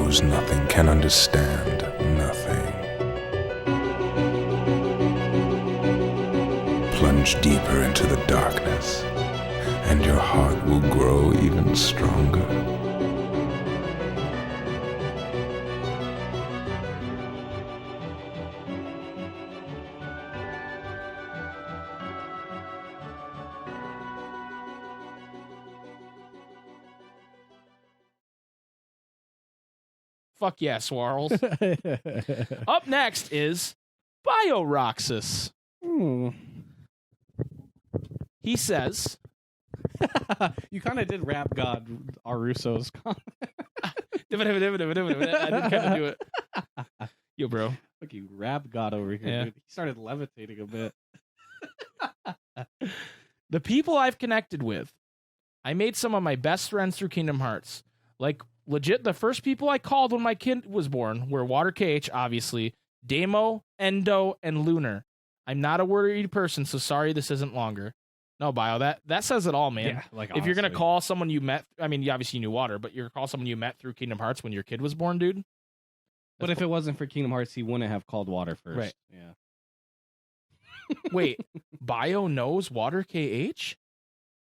knows nothing, can understand nothing. Plunge deeper into the darkness, and your heart will grow even stronger. Fuck yeah, Swarls. Up next is Bioroxus. He says, You kind of did rap God Arusso's comment. I did kind of do it. Yo, bro. Fucking rap God over here, Yeah. dude. He started levitating a bit. The people I've connected with, I made some of my best friends through Kingdom Hearts. Like, legit, the first people I called when my kid was born were Water KH, obviously, Damo, Endo, and Lunar. I'm not a worried person, so sorry this isn't longer. No, Bio, that says it all, man. Yeah, like if you're going to honestly. call someone you met, I mean, you obviously knew Water, but you're going to call someone you met through Kingdom Hearts when your kid was born, dude. But if it wasn't for Kingdom Hearts, he wouldn't have called Water first. Right. Yeah. Wait, Bio knows Water KH?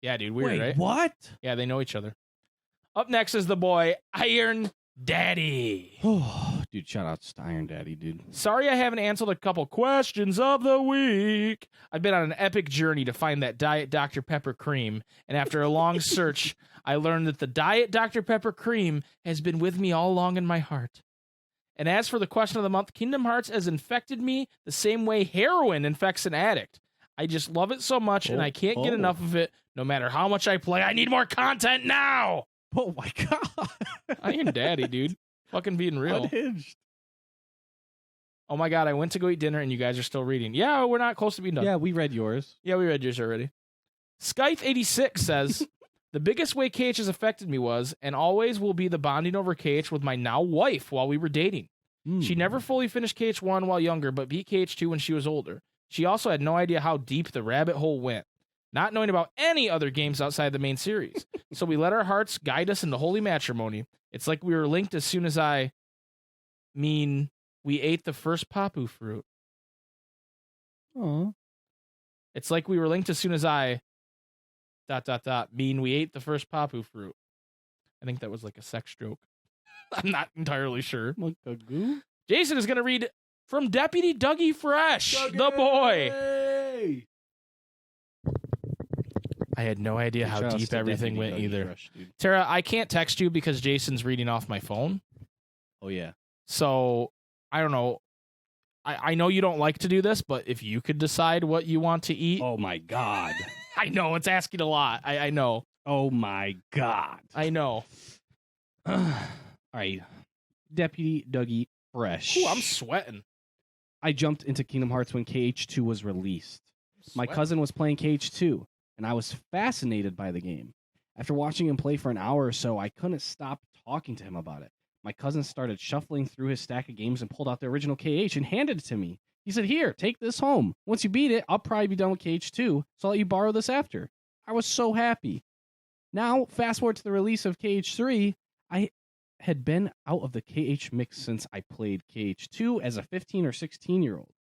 Yeah, dude, weird, right? What? Yeah, they know each other. Up next is the boy, Iron Daddy. Dude, shout out to Iron Daddy, dude. Sorry I haven't answered a couple questions of the week. I've been on an epic journey to find that Diet Dr. Pepper cream, and after a long search, I learned that the Diet Dr. Pepper cream has been with me all along in my heart. And as for the question of the month, Kingdom Hearts has infected me the same way heroin infects an addict. I just love it so much, and I can't get enough of it no matter how much I play. I need more content now! Oh my god. Iron Daddy, dude. Fucking being real. Unhinged. Oh my god, I went to go eat dinner and you guys are still reading. Yeah, we're not close to being done. Yeah, we read yours. Yeah, we read yours already. Skype86 says, the biggest way KH has affected me was, and always will be, the bonding over KH with my now wife while we were dating. She never fully finished KH1 while younger, but beat KH2 when she was older. She also had no idea how deep the rabbit hole went, not knowing about any other games outside the main series. So we let our hearts guide us into holy matrimony. It's like we were linked as soon as we ate the first papu fruit. Aw. It's like we were linked as soon as we ate the first papu fruit. I think that was like a sex joke. I'm not entirely sure. Like a goo? Jason is going to read from Deputy Dougie Fresh, the boy. Hey! I had no idea how Shout outs deep to everything Deputy went Dougie either. Fresh, dude. Tara, I can't text you because Jason's reading off my phone. Oh, yeah. So, I don't know. I know you don't like to do this, but if you could decide what you want to eat. Oh, my God. I know, it's asking a lot. I know. Oh, my God. I know. All right. Deputy Dougie Fresh. Ooh, I'm sweating. I jumped into Kingdom Hearts when KH2 was released. My cousin was playing KH2, and I was fascinated by the game. After watching him play for an hour or so, I couldn't stop talking to him about it. My cousin started shuffling through his stack of games and pulled out the original KH and handed it to me. He said, "Here, take this home. Once you beat it, I'll probably be done with KH2, so I'll let you borrow this after." I was so happy. Now, fast forward to the release of KH3, I had been out of the KH mix since I played KH2 as a 15 or 16-year-old.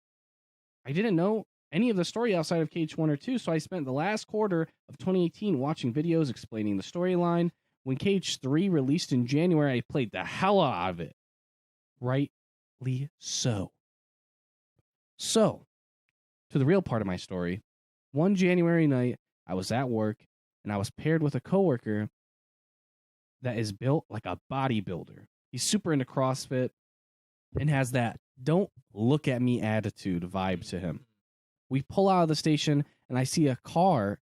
I didn't know any of the story outside of KH1 or 2, so I spent the last quarter of 2018 watching videos explaining the storyline. When KH3 released in January, I played the hell out of it. Rightly so. So, to the real part of my story. One January night, I was at work, and I was paired with a coworker that is built like a bodybuilder. He's super into CrossFit and has that "don't look at me" attitude vibe to him. We pull out of the station, and I see a car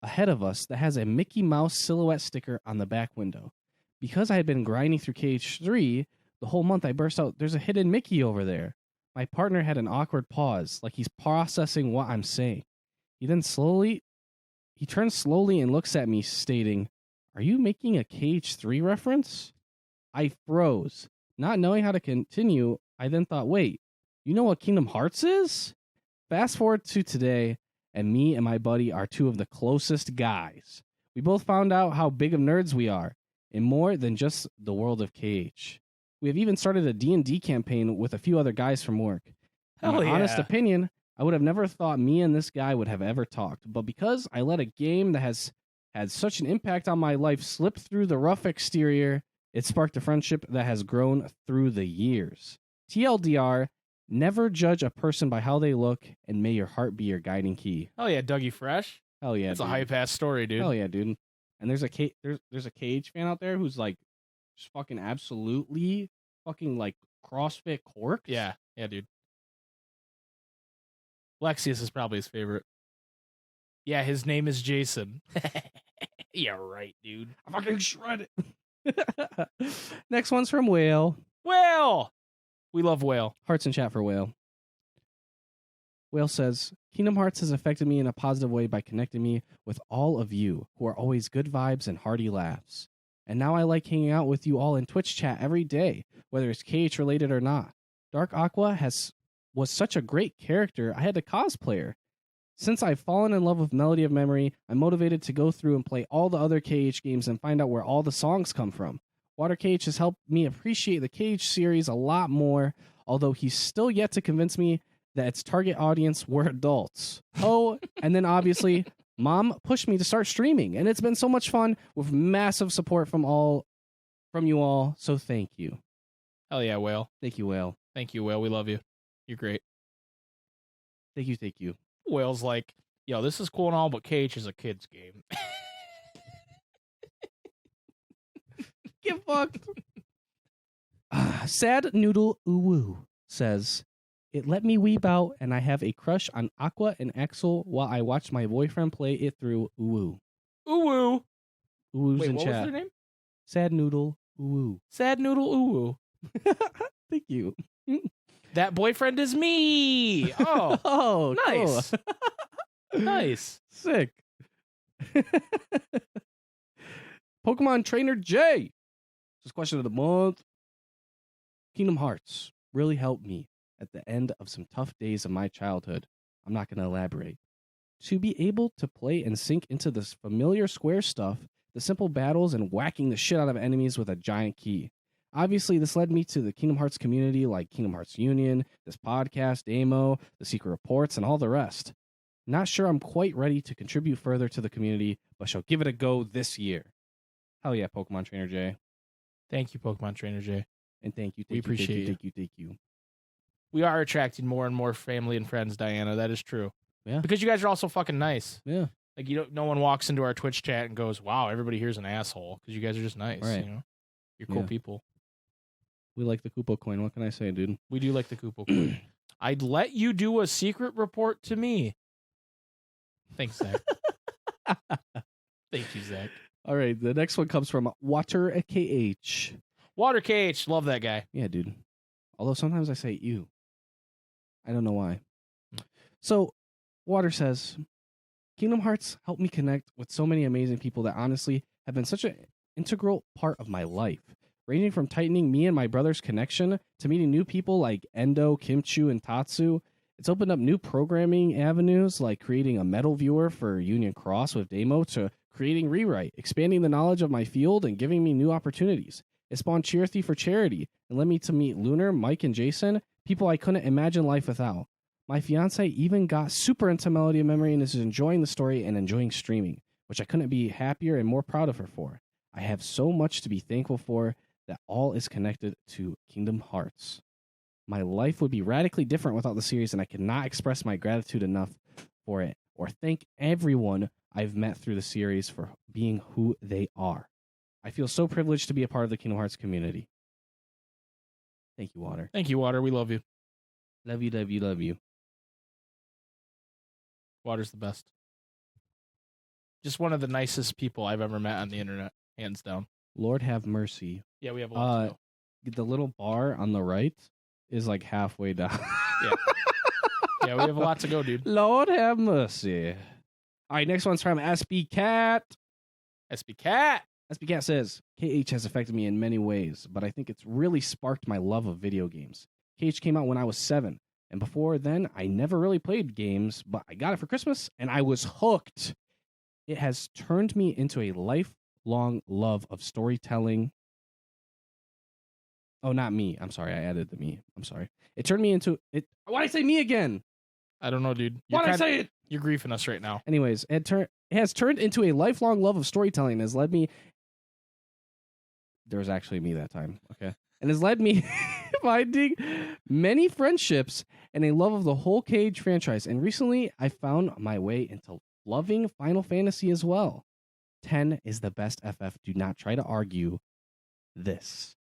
ahead of us that has a Mickey Mouse silhouette sticker on the back window. Because I had been grinding through KH3 the whole month, I burst out, "There's a hidden Mickey over there." My partner had an awkward pause, like he's processing what I'm saying. He turns slowly and looks at me, stating, "Are you making a KH3 reference?" I froze. Not knowing how to continue, I then thought, wait, you know what Kingdom Hearts is? Fast forward to today, and me and my buddy are two of the closest guys. We both found out how big of nerds we are, in more than just the world of KH. We have even started a D&D campaign with a few other guys from work. In Hell my honest yeah. opinion, I would have never thought me and this guy would have ever talked. But because I let a game that has had such an impact on my life slip through the rough exterior, it sparked a friendship that has grown through the years. TLDR, never judge a person by how they look, and may your heart be your guiding key. Hell yeah, Dougie Fresh. Hell yeah, That's a dude. hype-ass story, dude. Hell yeah, dude. And there's a Cage fan out there who's like just fucking absolutely fucking like CrossFit corks. Yeah, dude. Lexius is probably his favorite. Yeah, his name is Jason. Yeah, right, dude. I fucking shred it. Next one's from Whale. Whale! We love Whale. Hearts in chat for Whale. Whale says, Kingdom Hearts has affected me in a positive way by connecting me with all of you who are always good vibes and hearty laughs. And now I like hanging out with you all in Twitch chat every day, whether it's KH related or not. Dark Aqua was such a great character, I had to cosplay her. Since I've fallen in love with Melody of Memory, I'm motivated to go through and play all the other KH games and find out where all the songs come from. Water KH has helped me appreciate the KH series a lot more, although he's still yet to convince me that its target audience were adults. Oh, and then obviously, Mom pushed me to start streaming, and it's been so much fun with massive support from you all, so thank you. Hell yeah, Whale. Thank you, Whale. Thank you, Whale. We love you. You're great. Thank you. Whale's like, yo, this is cool and all, but KH is a kid's game. Get fucked. Sad Noodle Uwu says, it let me weep out, and I have a crush on Aqua and Axel while I watch my boyfriend play it through Uwu. Uwu. Uwu's Wait, in what chat. was their name? Sad Noodle Uwu. Sad Noodle Uwu. Thank you. That boyfriend is me. Oh, Oh, nice. cool. Nice. Sick. Pokemon Trainer J. This is question of the month. Kingdom Hearts really helped me at the end of some tough days of my childhood. I'm not going to elaborate. To be able to play and sink into this familiar square stuff, the simple battles and whacking the shit out of enemies with a giant key. Obviously, this led me to the Kingdom Hearts community like Kingdom Hearts Union, this podcast, Demo, the Secret Reports, and all the rest. Not sure I'm quite ready to contribute further to the community, but shall give it a go this year. Hell yeah, Pokemon Trainer J. Thank you, Pokemon Trainer J. And thank you. We appreciate you. Thank you. We are attracting more and more family and friends, Diana. That is true. Yeah. Because you guys are also fucking nice. Yeah. Like, no one walks into our Twitch chat and goes, wow, everybody here's an asshole. Because you guys are just nice. Right. You know? You're cool Yeah. people. We like the Koopa coin. What can I say, dude? We do like the Koopa coin. I'd let you do a secret report to me. Thanks, Zach. Thank you, Zach. All right. The next one comes from Water KH. Water KH. Love that guy. Yeah, dude. Although sometimes I say you. I don't know why. So, Water says, Kingdom Hearts helped me connect with so many amazing people that honestly have been such an integral part of my life. Ranging from tightening me and my brother's connection to meeting new people like Endo, Kimchu, and Tatsu. It's opened up new programming avenues like creating a metal viewer for Union Cross with Demo to creating Rewrite, expanding the knowledge of my field and giving me new opportunities. It spawned Cheer Thief for Charity and led me to meet Lunar, Mike, and Jason, people I couldn't imagine life without. My fiance even got super into Melody of Memory and is enjoying the story and enjoying streaming, which I couldn't be happier and more proud of her for. I have so much to be thankful for that all is connected to Kingdom Hearts. My life would be radically different without the series, and I cannot express my gratitude enough for it or thank everyone I've met through the series for being who they are. I feel so privileged to be a part of the Kingdom Hearts community. Thank you, Water. Thank you, Water. We love you. Love you, love you, love you. Water's the best. Just one of the nicest people I've ever met on the internet, hands down. Lord have mercy. Yeah, we have a lot to go. The little bar on the right is like halfway down. Yeah, we have a lot to go, dude. Lord have mercy. All right, next one's from SB Cat. SB Cat. SB Cat says, KH has affected me in many ways, but I think it's really sparked my love of video games. KH came out when I was 7, and before then, I never really played games, but I got it for Christmas, and I was hooked. It has turned me into a lifelong love of storytelling. Oh, not me. I'm sorry. I added the me. I'm sorry. It turned me into it. Why'd I say me again? I don't know, dude. Why'd I say it? You're griefing us right now. Anyways, it has turned into a lifelong love of storytelling and has led me. There was actually me that time. Okay. And has led me finding many friendships and a love of the whole Cage franchise. And recently, I found my way into loving Final Fantasy as well. 10 is the best FF. Do not try to argue this.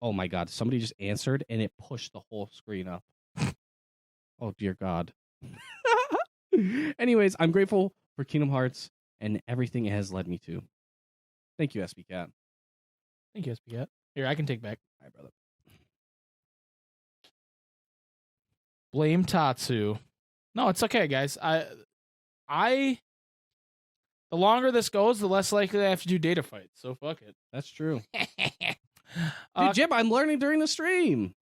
Oh my God. Somebody just answered and it pushed the whole screen up. Oh, dear God. Anyways, I'm grateful for Kingdom Hearts and everything it has led me to. Thank you, SB Cat. Thank you, SPGet. Here, I can take back. Hi, brother. Blame Tatsu. No, it's okay, guys. The longer this goes, the less likely I have to do data fights. So fuck it. That's true. Dude, Jim, I'm learning during the stream.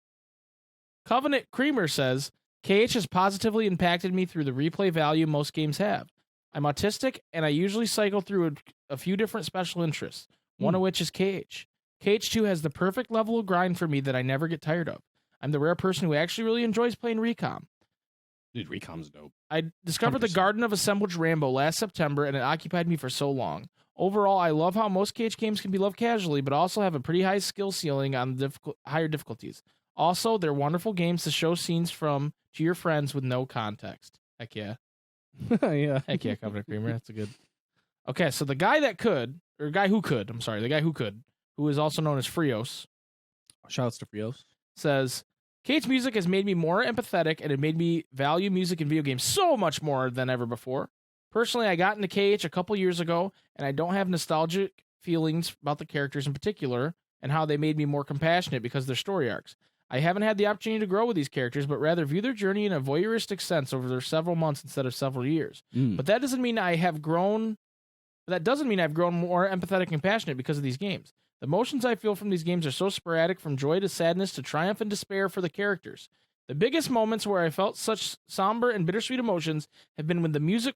Covenant Creamer says, KH has positively impacted me through the replay value most games have. I'm autistic, and I usually cycle through a few different special interests, one of which is KH. KH2 has the perfect level of grind for me that I never get tired of. I'm the rare person who actually really enjoys playing Recom. Dude, Recom's dope. I discovered 100%. the Garden of Assemblage Rambo last September, and it occupied me for so long. Overall, I love how most KH games can be loved casually, but also have a pretty high skill ceiling on higher difficulties. Also, they're wonderful games to show scenes from to your friends with no context. Heck yeah. Yeah. Heck yeah, Covenant Creamer. That's a good. Okay, so the guy who could, who is also known as Frios, Shoutouts to Frios. says, Kate's music has made me more empathetic and it made me value music in video games so much more than ever before. Personally, I got into KH a couple years ago, and I don't have nostalgic feelings about the characters in particular and how they made me more compassionate because of their story arcs. I haven't had the opportunity to grow with these characters, but rather view their journey in a voyeuristic sense over their several months instead of several years. But that doesn't mean I've grown more empathetic and compassionate because of these games. The emotions I feel from these games are so sporadic, from joy to sadness to triumph and despair for the characters. The biggest moments where I felt such somber and bittersweet emotions have been when the music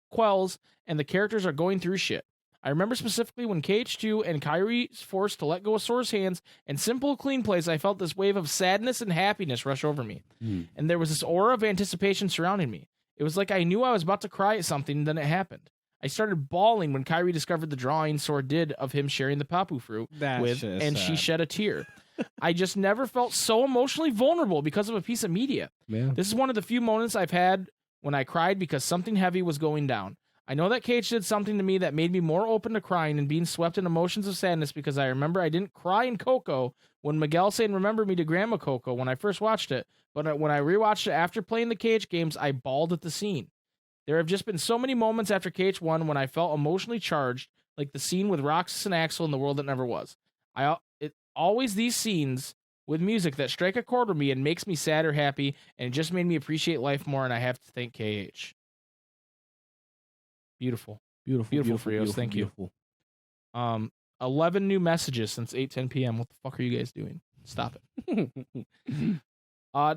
quells and the characters are going through shit. I remember specifically when KH2 and Kyrie's forced to let go of Sora's hands, and simple clean plays, I felt this wave of sadness and happiness rush over me. And there was this aura of anticipation surrounding me. It was like I knew I was about to cry at something, and then it happened. I started bawling when Kyrie discovered the drawing Sora did of him sharing the Papu fruit and she shed a tear. I just never felt so emotionally vulnerable because of a piece of media. Yeah. This is one of the few moments I've had when I cried because something heavy was going down. I know that KH did something to me that made me more open to crying and being swept in emotions of sadness, because I remember I didn't cry in Coco when Miguel saying "Remember Me" to Grandma Coco when I first watched it, but when I rewatched it after playing the KH games, I bawled at the scene. There have just been so many moments after KH1 when I felt emotionally charged, like the scene with Roxas and Axel in The World That Never Was. Always these scenes with music that strike a chord with me and makes me sad or happy, and it just made me appreciate life more, and I have to thank KH. Beautiful. Beautiful, Frios. Thank you. 11 new messages since 8:10 p.m. What the fuck are you guys doing? Stop it.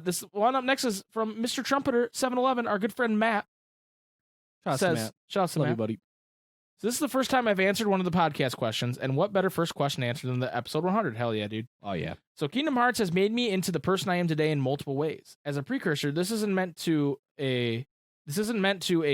This one up next is from Mr. Trumpeter 711, our good friend Matt. Shout out to Matt. you, buddy. So this is the first time I've answered one of the podcast questions, and what better first question to answer than the episode 100? Hell yeah, dude. Oh, yeah. So Kingdom Hearts has made me into the person I am today in multiple ways. As a precursor, this isn't meant to a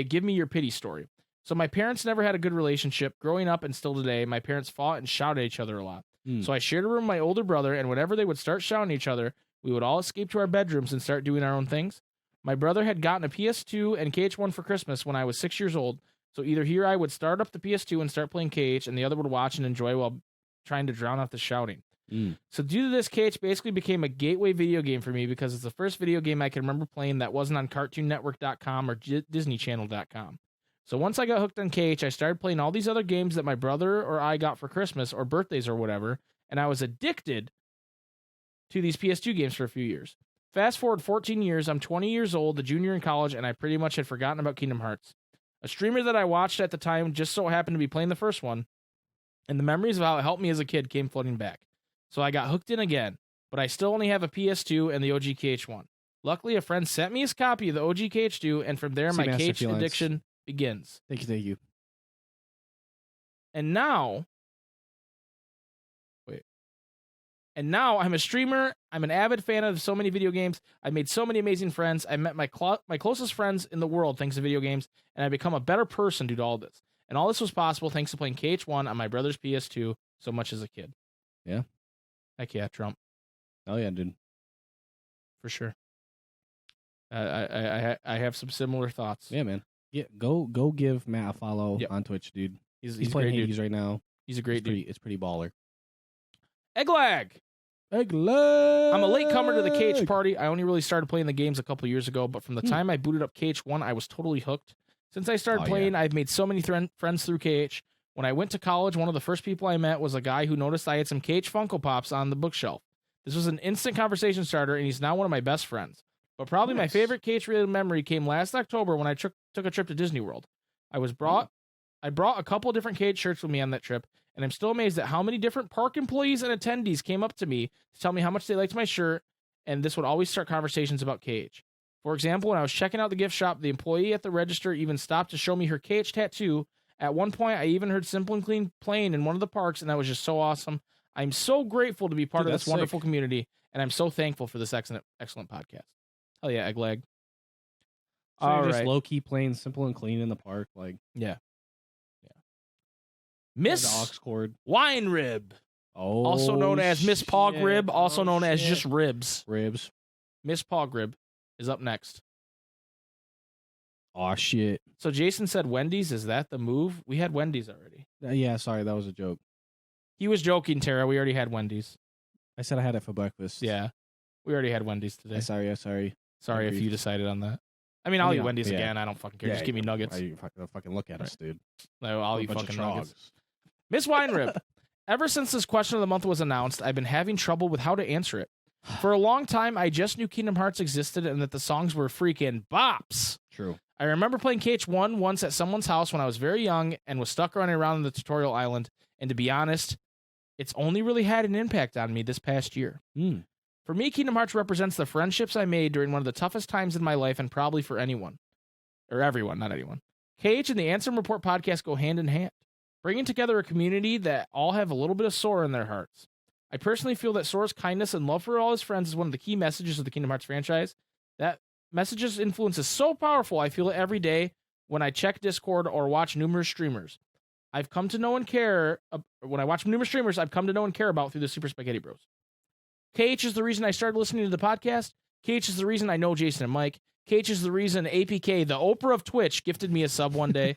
give me your pity story. So my parents never had a good relationship. Growing up and still today, my parents fought and shouted at each other a lot. So I shared a room with my older brother, and whenever they would start shouting at each other, we would all escape to our bedrooms and start doing our own things. My brother had gotten a PS2 and KH1 for Christmas when I was 6 years old, so either he or I would start up the PS2 and start playing KH, and the other would watch and enjoy while trying to drown out the shouting. So due to this, KH basically became a gateway video game for me, because it's the first video game I can remember playing that wasn't on CartoonNetwork.com or DisneyChannel.com. So once I got hooked on KH, I started playing all these other games that my brother or I got for Christmas or birthdays or whatever, and I was addicted to these PS2 games for a few years. Fast forward 14 years, I'm 20 years old, a junior in college, and I pretty much had forgotten about Kingdom Hearts. A streamer that I watched at the time just so happened to be playing the first one, and the memories of how it helped me as a kid came flooding back. So I got hooked in again, but I still only have a PS2 and the OG KH1. Luckily, a friend sent me his copy of the OG KH2, and from there, my KH addiction begins. Thank you. And now, And now I'm a streamer. I'm an avid fan of so many video games. I've made so many amazing friends. I met my closest friends in the world thanks to video games, and I've become a better person due to all this. And all this was possible thanks to playing KH1 on my brother's PS2 so much as a kid. Yeah. Heck yeah, Trump. Oh yeah, dude. For sure. I have some similar thoughts. Yeah, man. Yeah, go give Matt a follow on Twitch, dude. He's playing great Hades dude. right now. He's a great dude. It's pretty baller. Egglag! Egglag! I'm a late comer to the KH party. I only really started playing the games a couple years ago, but from the time I booted up KH1, I was totally hooked. Since I started playing, I've made so many friends through KH. When I went to college, one of the first people I met was a guy who noticed I had some KH Funko Pops on the bookshelf. This was an instant conversation starter, and he's now one of my best friends. But probably my favorite KH-related memory came last October when I took a trip to Disney World. I brought a couple different KH shirts with me on that trip, and I'm still amazed at how many different park employees and attendees came up to me to tell me how much they liked my shirt, and this would always start conversations about KH. For example, when I was checking out the gift shop, the employee at the register even stopped to show me her KH tattoo. At one point, I even heard Simple and Clean playing in one of the parks, and that was just so awesome. I'm so grateful to be part of this wonderful community, and I'm so thankful for this excellent podcast. Hell yeah, Eggleg. So you're just low-key playing Simple and Clean in the park, like Miss the aux cord. Wine Rib, also known as Miss Pog Rib, also known as just Ribs. Ribs. Miss Pog Rib is up next. Oh shit. So Jason said Wendy's. Is that the move? We had Wendy's already. Yeah, sorry, that was a joke. He was joking, Tara. We already had Wendy's. I said I had it for breakfast. Yeah, we already had Wendy's today. Sorry. Sorry if you decided on that. I mean, I'll eat Wendy's again. I don't fucking care. Just give me nuggets. Fucking look at us, dude. No, I'll eat fucking nuggets. Miss Wine Rib. Ever since this question of the month was announced, I've been having trouble with how to answer it. For a long time, I just knew Kingdom Hearts existed and that the songs were freaking bops. True. I remember playing KH1 once at someone's house when I was very young and was stuck running around in the tutorial island. And to be honest, it's only really had an impact on me this past year. For me, Kingdom Hearts represents the friendships I made during one of the toughest times in my life, and probably for anyone. Or everyone, not anyone. KH and the Ansem Report podcast go hand in hand, bringing together a community that all have a little bit of Sora in their hearts. I personally feel that Sora's kindness and love for all his friends is one of the key messages of the Kingdom Hearts franchise. That message's influence is so powerful, I feel it every day when I check Discord or watch numerous streamers. I've come to know and care, when I watch numerous streamers, I've come to know and care about through the Super Spaghetti Bros. KH is the reason I started listening to the podcast. KH is the reason I know Jason and Mike. KH is the reason APK, the Oprah of Twitch, gifted me a sub one day.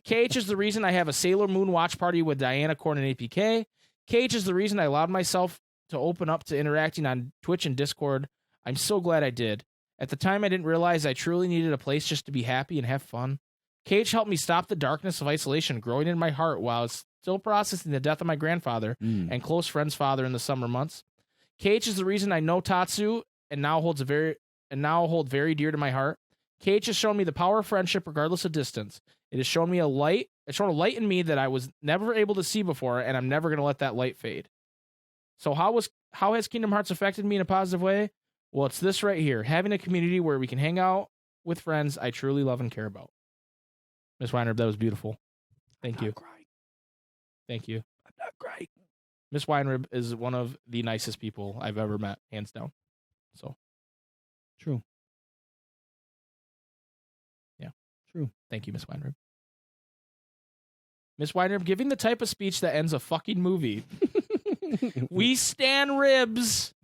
KH is the reason I have a Sailor Moon watch party with Diana Korn and APK. KH is the reason I allowed myself to open up to interacting on Twitch and Discord. I'm so glad I did. At the time, I didn't realize I truly needed a place just to be happy and have fun. KH helped me stop the darkness of isolation growing in my heart while I was still processing the death of my grandfather and close friend's father in the summer months. KH is the reason I know Tatsu and now hold very dear to my heart. KH has shown me the power of friendship regardless of distance. It has shown me a light. It's shown a light in me that I was never able to see before, and I'm never going to let that light fade. So how has Kingdom Hearts affected me in a positive way? Well, it's this right here. Having a community where we can hang out with friends I truly love and care about. Miss Weiner, that was beautiful. Thank you. Thank you. I'm not great. Miss Weinrib is one of the nicest people I've ever met, hands down. So, true. Yeah, true. Thank you, Miss Weinrib. Miss Weinrib giving the type of speech that ends a fucking movie. We stan ribs.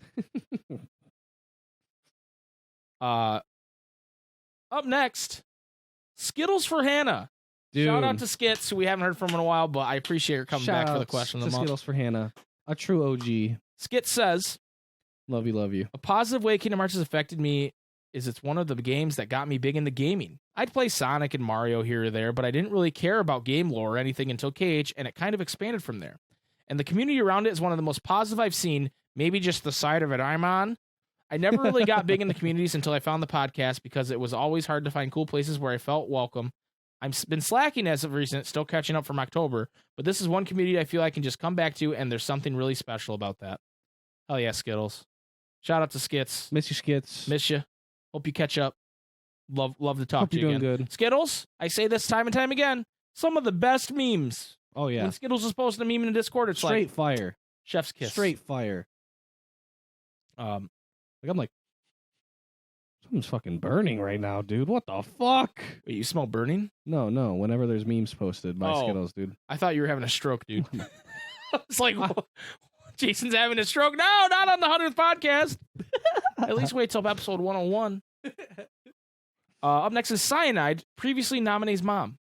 Up next, Skittles for Hannah. Dude. Shout out to Skits, who we haven't heard from in a while, but I appreciate her coming back for the question of the month. Skittles for Hannah, a true OG. Skits says, love you. A positive way Kingdom Hearts has affected me is it's one of the games that got me big into gaming. I'd play Sonic and Mario here or there, but I didn't really care about game lore or anything until KH, and it kind of expanded from there. And the community around it is one of the most positive I've seen, maybe just the side of it I'm on. I never really got big in the communities until I found the podcast because it was always hard to find cool places where I felt welcome. I've been slacking as of recent, still catching up from October, but this is one community I feel I can just come back to, and there's something really special about that. Hell yeah, Skittles. Shout out to Skits. Miss you, Skits. Miss you. Hope you catch up. Love to talk Hope to you you're again. Doing good. Skittles, I say this time and time again, some of the best memes. Oh, yeah. When Skittles is posting a meme in the Discord, it's straight fire. Chef's kiss. Straight fire. I'm like, something's fucking burning right now, dude. What the fuck? Wait, you smell burning? No. Whenever there's memes posted by Oh. Skittles, dude. I thought you were having a stroke, dude. It's like, Jason's having a stroke. No, not on the 100th podcast. At least wait till episode 101. Up next is Cyanide, previously Nominee's mom.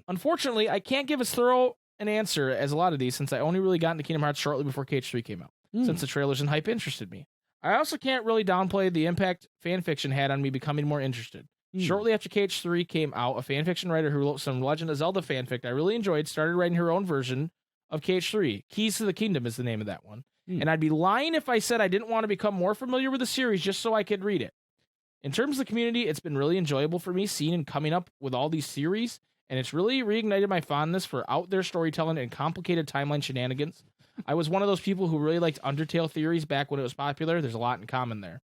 Unfortunately, I can't give as thorough an answer as a lot of these since I only really got into Kingdom Hearts shortly before KH3 came out, since the trailers and hype interested me. I also can't really downplay the impact fanfiction had on me becoming more interested. Shortly after KH3 came out, a fanfiction writer who wrote some Legend of Zelda fanfic I really enjoyed started writing her own version of KH3. Keys to the Kingdom is the name of that one. And I'd be lying if I said I didn't want to become more familiar with the series just so I could read it. In terms of the community, it's been really enjoyable for me seeing and coming up with all these series, and it's really reignited my fondness for out there storytelling and complicated timeline shenanigans. I was one of those people who really liked Undertale theories back when it was popular. There's a lot in common there.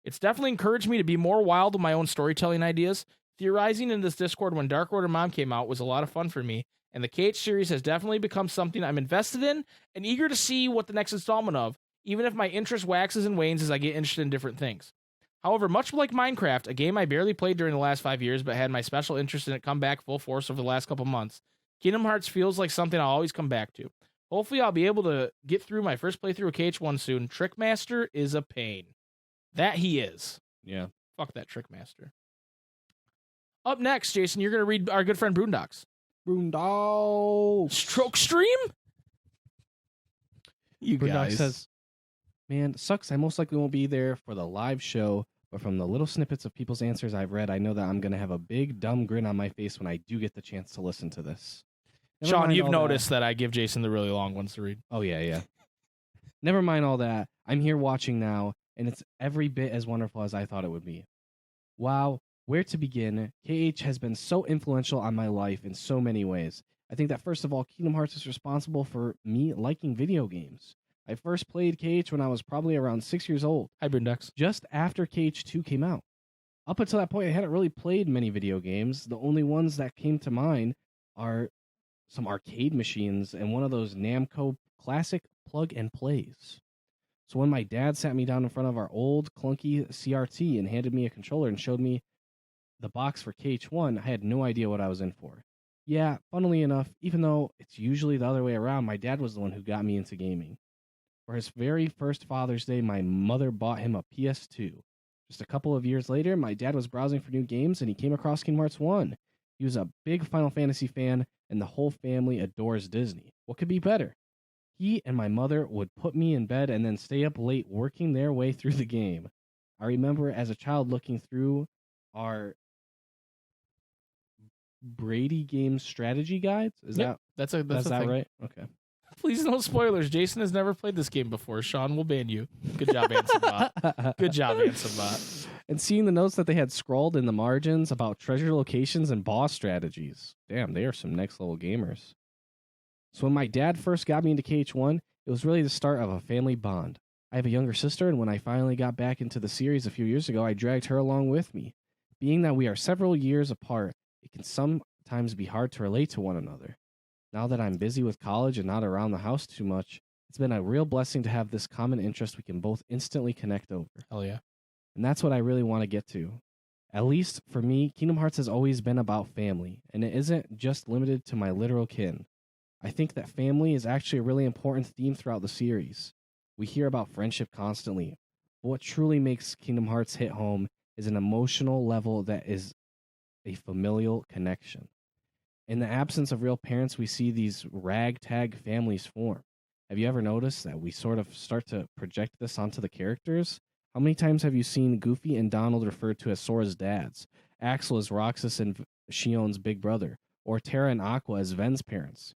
It's definitely encouraged me to be more wild with my own storytelling ideas. Theorizing in this Discord when Dark Order Mom came out was a lot of fun for me, and the KH series has definitely become something I'm invested in and eager to see what the next installment of, even if my interest waxes and wanes as I get interested in different things. However, much like Minecraft, a game I barely played during the last 5 years but had my special interest in it come back full force over the last couple months, Kingdom Hearts feels like something I'll always come back to. Hopefully I'll be able to get through my first playthrough of KH1 soon. Trickmaster is a pain. That he is. Yeah. Fuck that Trickmaster. Up next, Jason, you're going to read our good friend Boondocks. Boondocks. Stroke Stream? You Boondocks guys. says, man, sucks. I most likely won't be there for the live show, but from the little snippets of people's answers I've read, I know that I'm going to have a big, dumb grin on my face when I do get the chance to listen to this. Never Sean, mind you've all noticed that I give Jason the really long ones to read. Oh, yeah. Never mind all that. I'm here watching now, and it's every bit as wonderful as I thought it would be. Wow, where to begin? KH has been so influential on my life in so many ways. I think that first of all, Kingdom Hearts is responsible for me liking video games. I first played KH when I was probably around 6 years old. Hi, Boondocks. Just after KH2 came out. Up until that point, I hadn't really played many video games. The only ones that came to mind are some arcade machines and one of those Namco classic plug and plays. So when my dad sat me down in front of our old clunky CRT and handed me a controller and showed me the box for KH1, I had no idea what I was in for. Yeah, funnily enough, even though it's usually the other way around, my dad was the one who got me into gaming. For his very first Father's Day, my mother bought him a PS2. Just a couple of years later, my dad was browsing for new games and he came across Kingdom Hearts 1. He was a big Final Fantasy fan and the whole family adores Disney. What could be better? He and my mother would put me in bed and then stay up late working their way through the game. I remember as a child looking through our Brady Games strategy guides. That's a that thing. right? Okay. Please no spoilers. Jason has never played this game before. Sean will ban you. Good job, Ansem. Good job, Ansem. And seeing the notes that they had scrawled in the margins about treasure locations and boss strategies. Damn, they are some next level gamers. So when my dad first got me into KH1, it was really the start of a family bond. I have a younger sister, and when I finally got back into the series a few years ago, I dragged her along with me. Being that we are several years apart, it can sometimes be hard to relate to one another. Now that I'm busy with college and not around the house too much, it's been a real blessing to have this common interest we can both instantly connect over. Hell yeah. And that's what I really want to get to. At least for me, Kingdom Hearts has always been about family, and it isn't just limited to my literal kin. I think that family is actually a really important theme throughout the series. We hear about friendship constantly, but what truly makes Kingdom Hearts hit home is an emotional level that is a familial connection. In the absence of real parents, we see these ragtag families form. Have you ever noticed that we sort of start to project this onto the characters? How many times have you seen Goofy and Donald referred to as Sora's dads, Axel as Roxas and Shion's big brother, or Terra and Aqua as Ven's parents?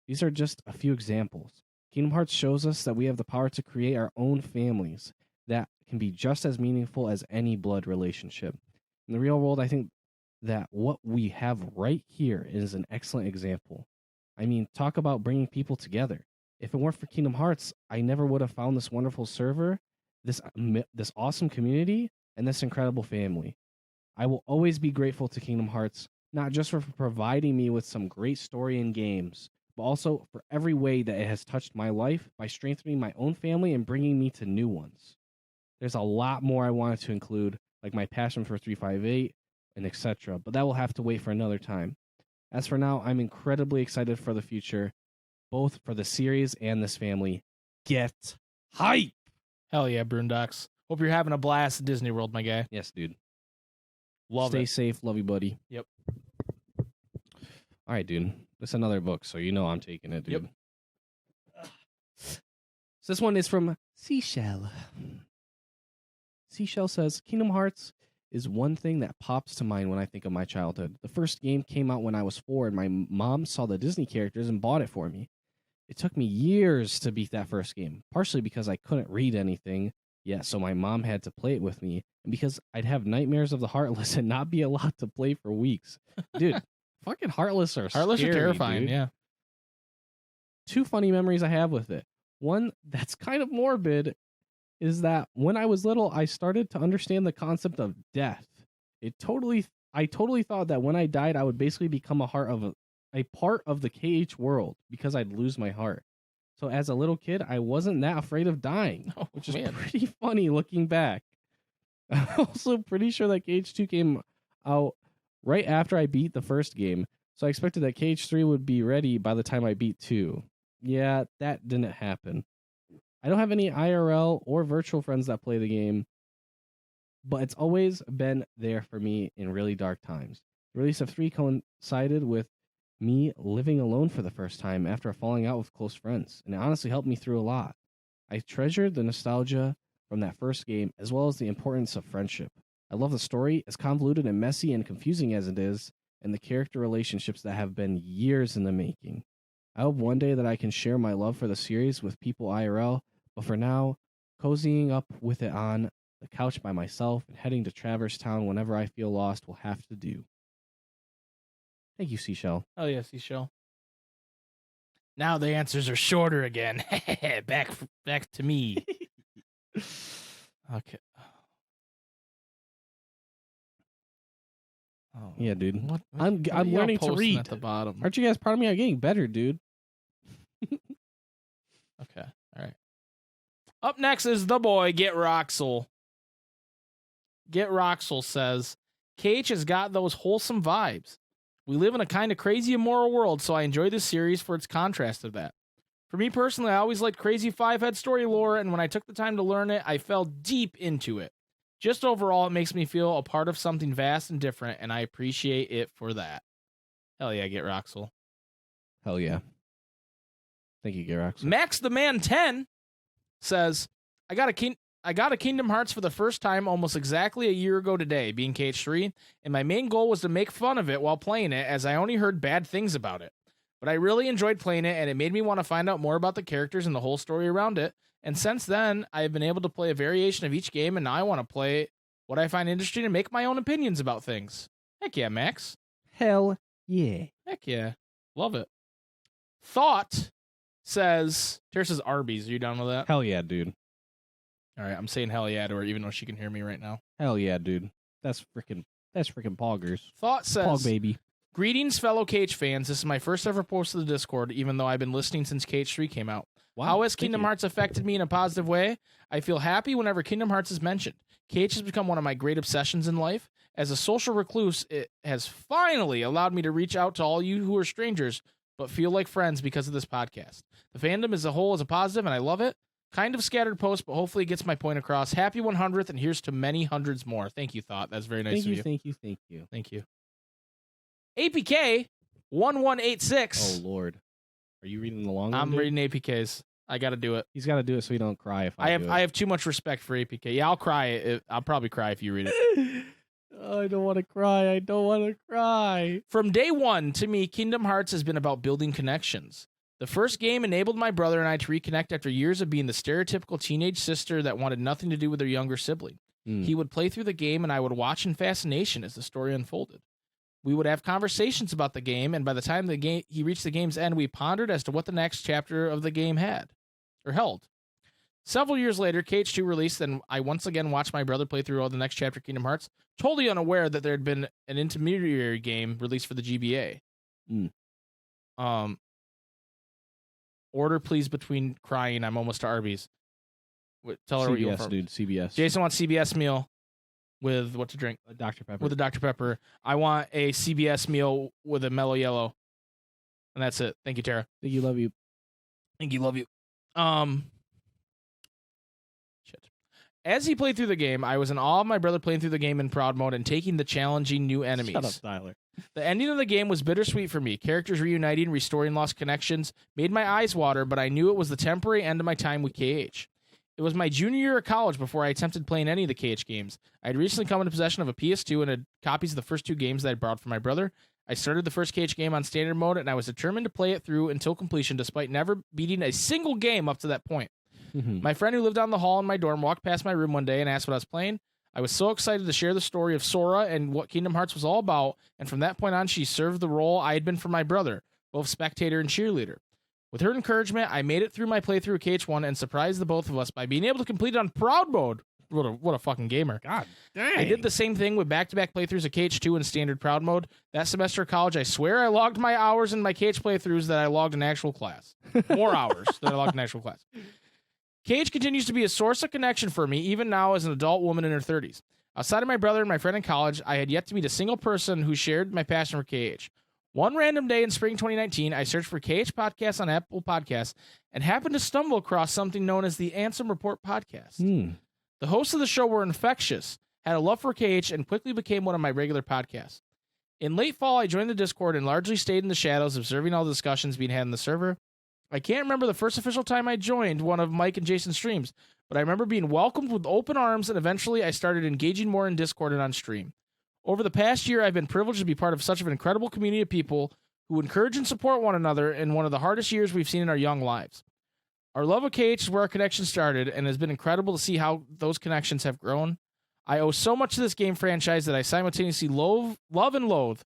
These are just a few examples. Kingdom Hearts shows us that we have the power to create our own families that can be just as meaningful as any blood relationship. In the real world, I think that what we have right here is an excellent example. I mean, talk about bringing people together. If it weren't for Kingdom Hearts, I never would have found this wonderful server, this awesome community, and this incredible family. I will always be grateful to Kingdom Hearts, not just for providing me with some great story and games, but also for every way that it has touched my life by strengthening my own family and bringing me to new ones. There's a lot more I wanted to include, like my passion for 358 and etc., but that will have to wait for another time. As for now, I'm incredibly excited for the future, both for the series and this family. Get hype! Hell yeah, Boondocks. Hope you're having a blast at Disney World, my guy. Yes, dude. Stay safe. Love you, buddy. Yep. All right, dude. This is another book, so you know I'm taking it, dude. Yep. So this one is from Seashell. Seashell says, Kingdom Hearts is one thing that pops to mind when I think of my childhood. The first game came out when I was 4, and my mom saw the Disney characters and bought it for me. It took me years to beat that first game, partially because I couldn't read anything yet, so my mom had to play it with me, and because I'd have nightmares of the Heartless and not be allowed to play for weeks. Dude, fucking Heartless are Heartless scary, are terrifying, dude. yeah. 2 funny memories I have with it. One that's kind of morbid is that when I was little, I started to understand the concept of death. I totally thought that when I died, I would basically become a part of the KH world because I'd lose my heart. So as a little kid, I wasn't that afraid of dying, which is pretty funny looking back. I'm also pretty sure that KH2 came out right after I beat the first game, so I expected that KH3 would be ready by the time I beat 2. Yeah, that didn't happen. I don't have any IRL or virtual friends that play the game, but it's always been there for me in really dark times. The release of 3 coincided with me living alone for the first time after falling out with close friends, and it honestly helped me through a lot. I treasured the nostalgia from that first game, as well as the importance of friendship. I love the story, as convoluted and messy and confusing as it is, and the character relationships that have been years in the making. I hope one day that I can share my love for the series with people IRL, but for now, cozying up with it on the couch by myself and heading to Traverse Town whenever I feel lost will have to do. Thank you, Seashell. Oh, yeah, Seashell. Now the answers are shorter again. back to me. Okay. Oh, Yeah, dude. What I'm are y'all learning to posting read. at the bottom. Aren't you guys proud of me? I'm getting better, dude. Okay, all right. Up next is the boy, Get Roxel. Get Roxel says, KH has got those wholesome vibes. We live in a kind of crazy immoral world, so I enjoy this series for its contrast of that. For me personally, I always liked crazy 5-head story lore, and when I took the time to learn it, I fell deep into it. Just overall, it makes me feel a part of something vast and different, and I appreciate it for that. Hell yeah, Get Roxel. Hell yeah. Thank you, Garax. Max the Man 10 says, I got a Kingdom Hearts for the first time almost exactly a year ago today, being KH3, and my main goal was to make fun of it while playing it, as I only heard bad things about it. But I really enjoyed playing it, and it made me want to find out more about the characters and the whole story around it. And since then, I have been able to play a variation of each game, and now I want to play what I find interesting and make my own opinions about things. Heck yeah, Max. Hell yeah. Heck yeah. Love it. Thought says, Tara says Arby's. Are you down with that? Hell yeah, dude. All right, I'm saying hell yeah to her, even though she can hear me right now. Hell yeah, dude. That's freaking poggers. Thought says, Pog baby. Greetings, fellow KH fans. This is my first ever post to the Discord, even though I've been listening since KH3 came out. Wow, How has thank Kingdom you. Hearts affected me in a positive way? I feel happy whenever Kingdom Hearts is mentioned. KH has become one of my great obsessions in life. As a social recluse, it has finally allowed me to reach out to all you who are strangers, but feel like friends because of this podcast. The fandom as a whole is a positive, and I love it. Kind of scattered post, but hopefully it gets my point across. Happy 100th, and here's to many hundreds more. Thank you, Thought. That's very nice of you. Thank you. Thank you. APK 1186. Oh, Lord. Are you reading the long one, I'm dude? reading APKs. I got to do it. He's got to do it so he don't cry if I do it. I have too much respect for APK. Yeah, I'll cry. I'll probably cry if you read it. Oh, I don't want to cry. From day one, to me, Kingdom Hearts has been about building connections. The first game enabled my brother and I to reconnect after years of being the stereotypical teenage sister that wanted nothing to do with her younger sibling. He would play through the game, and I would watch in fascination as the story unfolded. We would have conversations about the game, and by the time he reached the game's end, we pondered as to what the next chapter of the game held. Several years later, KH2 released, and I once again watched my brother play through all the next chapter of Kingdom Hearts, totally unaware that there had been an intermediary game released for the GBA. Order, please, between crying. I'm almost to Arby's. Tell her what you want CBS, from. dude. CBS. Jason wants CBS meal with what to drink? A Dr. Pepper. With a Dr. Pepper. I want a CBS meal with a mellow yellow. And that's it. Thank you, Tara. Thank you. Love you. Thank you. Love you. Shit. As he played through the game, I was in awe of my brother playing through the game in proud mode and taking the challenging new enemies. Shut up, Tyler. The ending of the game was bittersweet for me. Characters reuniting, restoring lost connections, made my eyes water, but I knew it was the temporary end of my time with KH. It was my junior year of college before I attempted playing any of the KH games. I had recently come into possession of a PS2 and had copies of the first 2 games that I borrowed from my brother. I started the first KH game on standard mode, and I was determined to play it through until completion, despite never beating a single game up to that point. My friend who lived down the hall in my dorm walked past my room one day and asked what I was playing. I was so excited to share the story of Sora and what Kingdom Hearts was all about, and from that point on, she served the role I had been for my brother, both spectator and cheerleader. With her encouragement, I made it through my playthrough of KH1 and surprised the both of us by being able to complete it on proud mode. What a fucking gamer. God dang. I did the same thing with back-to-back playthroughs of KH2 in standard proud mode. That semester of college, I swear I logged my hours in my KH playthroughs that I logged in actual class. More hours than I logged in actual class. KH continues to be a source of connection for me, even now as an adult woman in her 30s. Outside of my brother and my friend in college, I had yet to meet a single person who shared my passion for KH. One random day in spring 2019, I searched for KH podcasts on Apple Podcasts and happened to stumble across something known as the Ansem Report podcast. The hosts of the show were infectious, had a love for KH, and quickly became one of my regular podcasts. In late fall, I joined the Discord and largely stayed in the shadows, observing all the discussions being had in the server. I can't remember the first official time I joined one of Mike and Jason's streams, but I remember being welcomed with open arms, and eventually I started engaging more in Discord and on stream. Over the past year, I've been privileged to be part of such an incredible community of people who encourage and support one another in one of the hardest years we've seen in our young lives. Our love of KH is where our connection started, and it has been incredible to see how those connections have grown. I owe so much to this game franchise that I simultaneously love and loathe.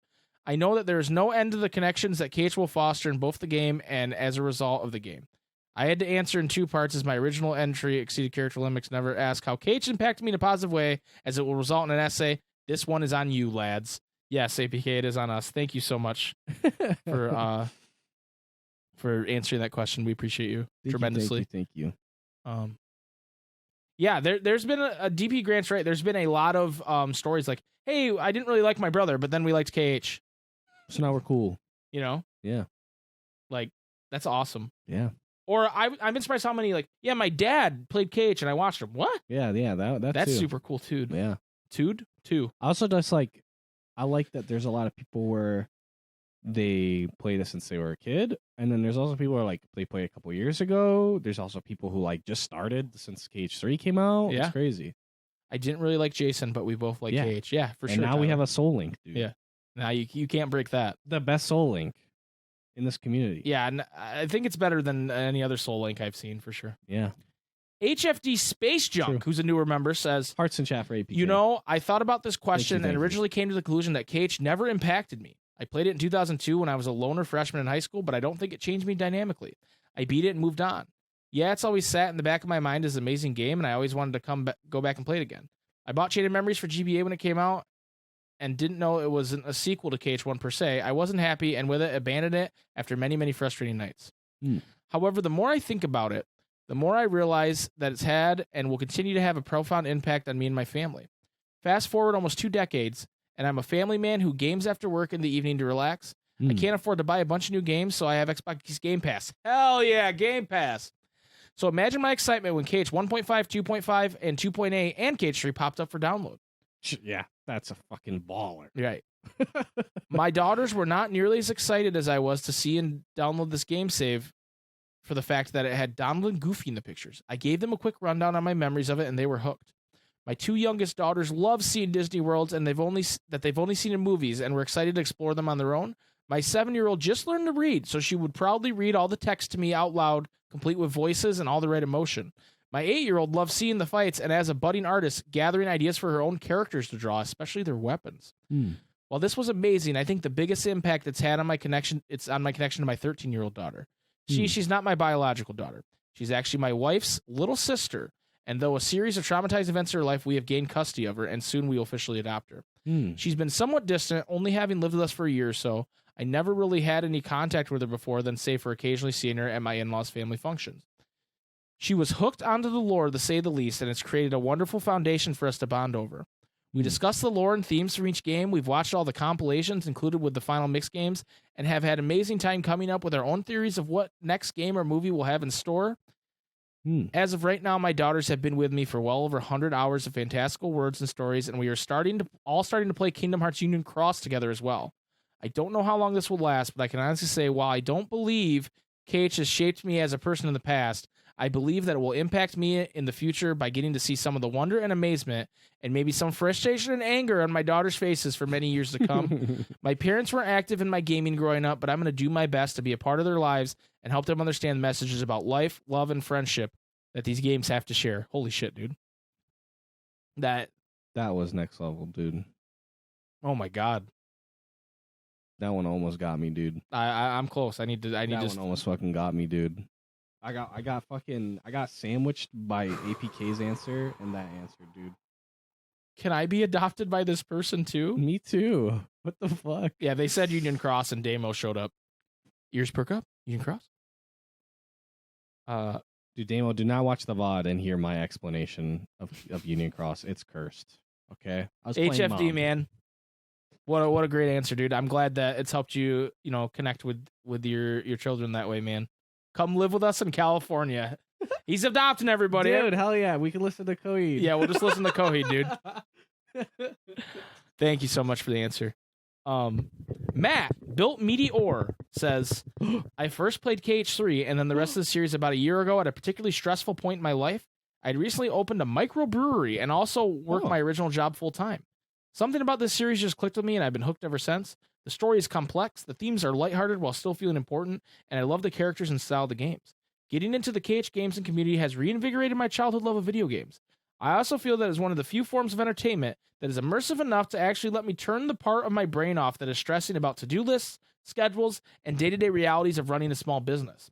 I know that there is no end to the connections that KH will foster in both the game and as a result of the game. I had to answer in 2 parts as my original entry, Exceeded Character Limits, never asked how KH impacted me in a positive way, as it will result in an essay. This one is on you, lads. Yes, APK, it is on us. Thank you so much for answering that question. We appreciate you tremendously. Thank you. Yeah, there's been a DP Grants, right? There's been a lot of stories like, hey, I didn't really like my brother, but then we liked KH. So now we're cool. You know? Yeah. Like, that's awesome. Yeah. Or I've been surprised how many, like, yeah, my dad played KH and I watched him. What? Yeah, that's too. Super cool, too. Yeah. Two. Also, just like, I like that there's a lot of people where they played it since they were a kid, and then there's also people who are like, they played a couple years ago. There's also people who like just started since KH3 came out. Yeah. It's crazy. I didn't really like Jason, but we both like KH. Yeah, for sure. And now we have a Soul Link, dude. Yeah. Now you can't break that. The best Soul Link in this community. Yeah, and I think it's better than any other Soul Link I've seen for sure. Yeah. HFD Space Junk, who's a newer member, says, Hearts and chat for APK. You know, I thought about this question Thank and you. originally came to the conclusion that KH never impacted me. I played it in 2002 when I was a loner freshman in high school, but I don't think it changed me dynamically. I beat it and moved on. Yeah, it's always sat in the back of my mind as an amazing game, and I always wanted to go back and play it again. I bought Chain of Memories for GBA when it came out and didn't know it wasn't a sequel to KH1 per se. I wasn't happy, and with it, abandoned it after many, many frustrating nights. However, the more I think about it, the more I realize that it's had and will continue to have a profound impact on me and my family. Fast forward almost 2 decades, and I'm a family man who games after work in the evening to relax. I can't afford to buy a bunch of new games, so I have Xbox Game Pass. Hell yeah, Game Pass! So imagine my excitement when KH 1.5, 2.5, and 2.8 and KH3 popped up for download. Yeah, that's a fucking baller. Right. My daughters were not nearly as excited as I was to see and download this game save for the fact that it had Donald and Goofy in the pictures. I gave them a quick rundown on my memories of it, and they were hooked. My 2 youngest daughters love seeing Disney worlds, and they've only seen in movies, and were excited to explore them on their own. My 7-year-old just learned to read, so she would proudly read all the text to me out loud, complete with voices and all the right emotion. My 8-year-old loves seeing the fights, and as a budding artist, gathering ideas for her own characters to draw, especially their weapons. While this was amazing, I think the biggest impact it's had on my connection, it's on my connection to my 13-year-old daughter. She's not my biological daughter. She's actually my wife's little sister, and though a series of traumatizing events in her life, we have gained custody of her, and soon we will officially adopt her. She's been somewhat distant, only having lived with us for a year or so. I never really had any contact with her before than say for occasionally seeing her at my in-laws' family functions. She was hooked onto the lore, to say the least, and it's created a wonderful foundation for us to bond over. We discussed the lore and themes for each game. We've watched all the compilations included with the final mix games and have had amazing time coming up with our own theories of what next game or movie we'll have in store. As of right now, my daughters have been with me for well over 100 hours of fantastical words and stories, and we are starting to play Kingdom Hearts Union Cross together as well. I don't know how long this will last, but I can honestly say while I don't believe KH has shaped me as a person in the past, I believe that it will impact me in the future by getting to see some of the wonder and amazement and maybe some frustration and anger on my daughter's faces for many years to come. My parents were active in my gaming growing up, but I'm going to do my best to be a part of their lives and help them understand the messages about life, love, and friendship that these games have to share. Holy shit, dude. That was next level, dude. Oh my God. That one almost got me, dude. I'm close. That one almost fucking got me, dude. I got sandwiched by APK's answer and that answer, dude. Can I be adopted by this person too? Me too. What the fuck? Yeah, they said Union Cross and Damo showed up. Ears perk up? Union Cross? Dude, Damo, do not watch the VOD and hear my explanation of Union Cross. It's cursed. Okay? I was HFD, Mom. man. What a great answer, dude. I'm glad that it's helped you, connect with your children that way, man. Come live with us in California. He's adopting everybody. Dude, hell yeah. We can listen to Coheed. Yeah, we'll just listen to Coheed, dude. Thank you so much for the answer. Matt, Built Meteor, says, I first played KH3 and then the rest of the series about a year ago at a particularly stressful point in my life. I'd recently opened a microbrewery and also worked my original job full time. Something about this series just clicked with me and I've been hooked ever since. The story is complex, the themes are lighthearted while still feeling important, and I love the characters and style of the games. Getting into the KH games and community has reinvigorated my childhood love of video games. I also feel that it's one of the few forms of entertainment that is immersive enough to actually let me turn the part of my brain off that is stressing about to-do lists, schedules, and day-to-day realities of running a small business.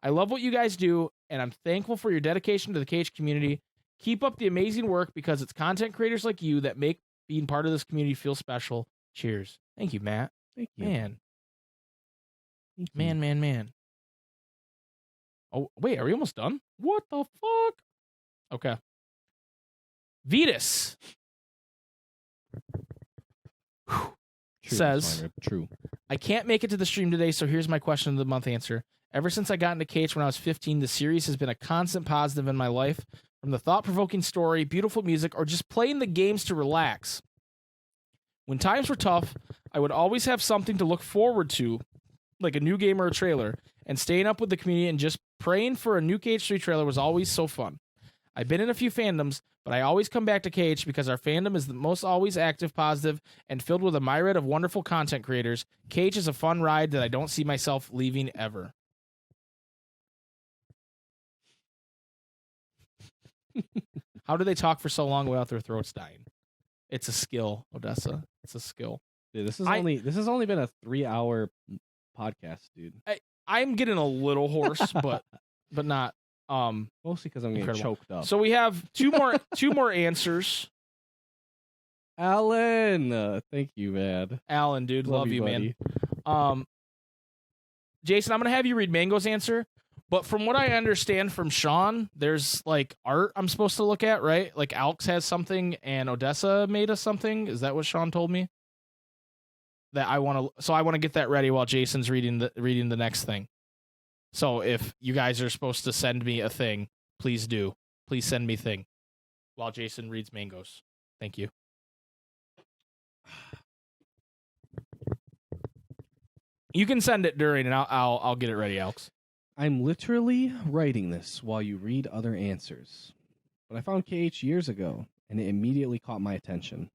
I love what you guys do, and I'm thankful for your dedication to the KH community. Keep up the amazing work because it's content creators like you that make being part of this community feel special. Cheers. Thank you, Matt. Thank you. Man. Man. Oh, wait, are we almost done? What the fuck? Okay. Vetus says, True. I can't make it to the stream today, so here's my question of the month answer. Ever since I got into KH when I was 15, the series has been a constant positive in my life. From the thought-provoking story, beautiful music, or just playing the games to relax. When times were tough, I would always have something to look forward to, like a new game or a trailer, and staying up with the community and just praying for a new KH3 trailer was always so fun. I've been in a few fandoms, but I always come back to KH because our fandom is the most always active, positive, and filled with a myriad of wonderful content creators. KH is a fun ride that I don't see myself leaving ever. How do they talk for so long without their throats dying? It's a skill, Odessa. It's a skill. Dude, this has only been a 3-hour podcast, dude. I'm getting a little hoarse, but not mostly because I'm getting choked up. So we have two more answers. Alan, thank you, man. Alan, dude, love you, buddy. Man. Jason, I'm gonna have you read Mango's answer. But from what I understand from Sean, there's like art I'm supposed to look at, right? Like Alex has something and Odessa made us something. Is that what Sean told me? That I want to get that ready while Jason's reading the next thing. So if you guys are supposed to send me a thing, please do. Please send me thing while Jason reads Mango's. Thank you. You can send it during, and I'll get it ready, Alex. I'm literally writing this while you read other answers. But I found KH years ago, and it immediately caught my attention.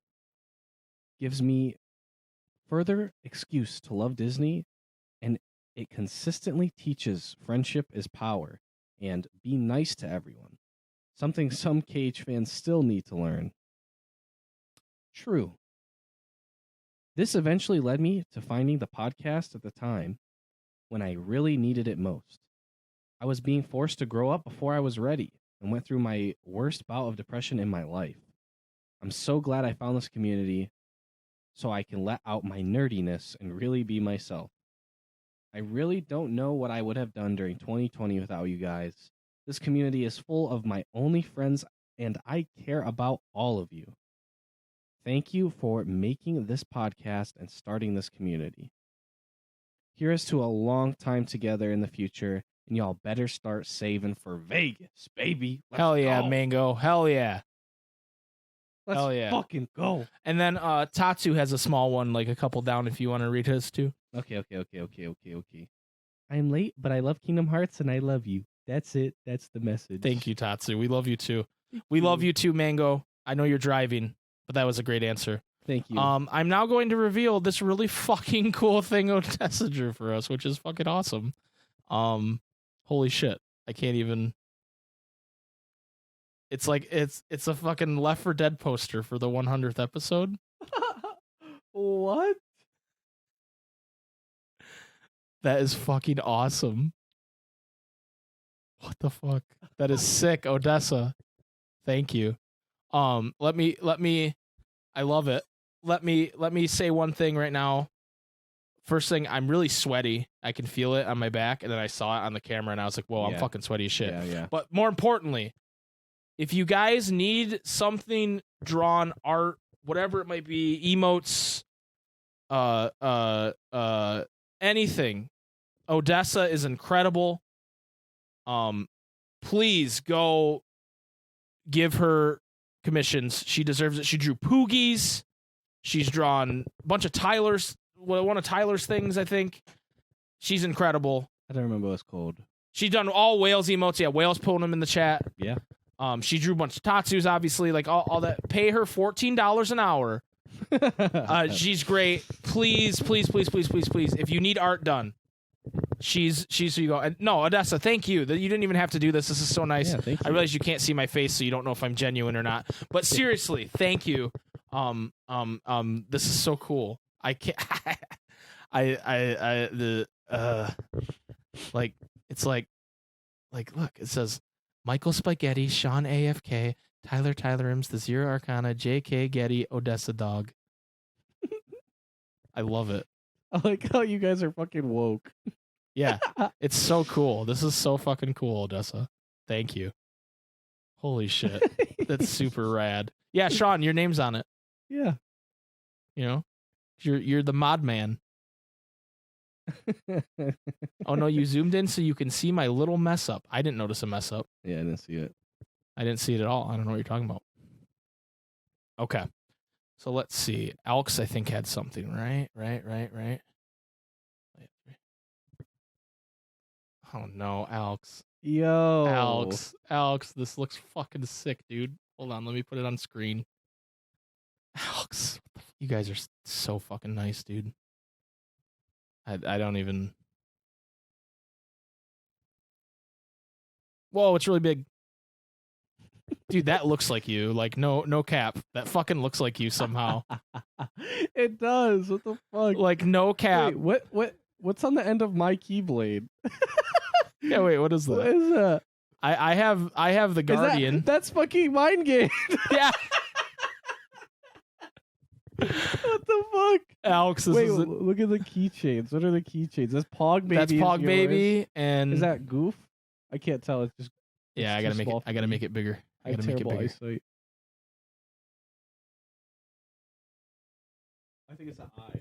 Gives me further excuse to love Disney, and it consistently teaches friendship is power, and be nice to everyone. Something some KH fans still need to learn. True. This eventually led me to finding the podcast at the time when I really needed it most. I was being forced to grow up before I was ready and went through my worst bout of depression in my life. I'm so glad I found this community so I can let out my nerdiness and really be myself. I really don't know what I would have done during 2020 without you guys. This community is full of my only friends, and I care about all of you. Thank you for making this podcast and starting this community. Here's to a long time together in the future, and y'all better start saving for Vegas, baby. Let's Hell yeah, go. Mango. Hell yeah. Let's hell yeah. fucking go. And then Tatsu has a small one, like a couple down if you want to read his too. Okay. I'm late, but I love Kingdom Hearts, and I love you. That's it. That's the message. Thank you, Tatsu. We love you too. We love you too, Mango. I know you're driving, but that was a great answer. Thank you. I'm now going to reveal this really fucking cool thing Odessa drew for us, which is fucking awesome. Holy shit. I can't even. It's like it's a fucking Left 4 Dead poster for the 100th episode. What? That is fucking awesome. What the fuck? That is sick, Odessa. Thank you. Let me I love it. Let me say one thing right now. First thing, I'm really sweaty. I can feel it on my back, and then I saw it on the camera and I was like, whoa, I'm fucking sweaty as shit. Yeah. But more importantly, if you guys need something drawn, art, whatever it might be, emotes, anything, Odessa is incredible. Please go give her commissions. She deserves it. She drew Poogies. She's drawn a bunch of Tyler's, one of Tyler's things, I think. She's incredible. I don't remember what it's called. She's done all Whales emotes. Yeah, Whales pulling them in the chat. Yeah. She drew a bunch of Tatsus, obviously, like all that. Pay her $14 an hour. She's great. Please. If you need art done, she's who you go. And no, Odessa, thank you. You didn't even have to do this. This is so nice. Yeah, thank you. I realize you can't see my face, so you don't know if I'm genuine or not. But seriously, thank you. This is so cool. I can't. It's like, look, it says Michael SpikeGhetti, Sean AFK, Tyler Ims, the Zero Arcana, JK Getty, Odessa Dog. I love it. I like how you guys are fucking woke. Yeah, it's so cool. This is so fucking cool, Odessa. Thank you. Holy shit. That's super rad. Yeah, Sean, your name's on it. Yeah. You know? You're the mod man. Oh no, you zoomed in so you can see my little mess up. I didn't notice a mess up. Yeah, I didn't see it. I didn't see it at all. I don't know what you're talking about. Okay. So let's see. Alks, I think, had something, right? Oh no, Alks. Yo. Alks, this looks fucking sick, dude. Hold on, let me put it on screen. Alks, you guys are so fucking nice, dude. I don't even. Whoa, it's really big. Dude, that looks like you. Like, no cap. That fucking looks like you somehow. It does. What the fuck? Like, no cap. Wait, what's on the end of my keyblade? Yeah, wait, what is that? What is that? I have the Guardian. That's fucking Mind Game. Yeah. What the fuck? Alex, Wait, look at the keychains. What are the keychains? That's Pog Baby. That's Pog Baby, and is that Goof? I can't tell. It's just yeah. I gotta make it. I gotta make it bigger. I gotta make it bigger. Eyesight. I think it's an eye.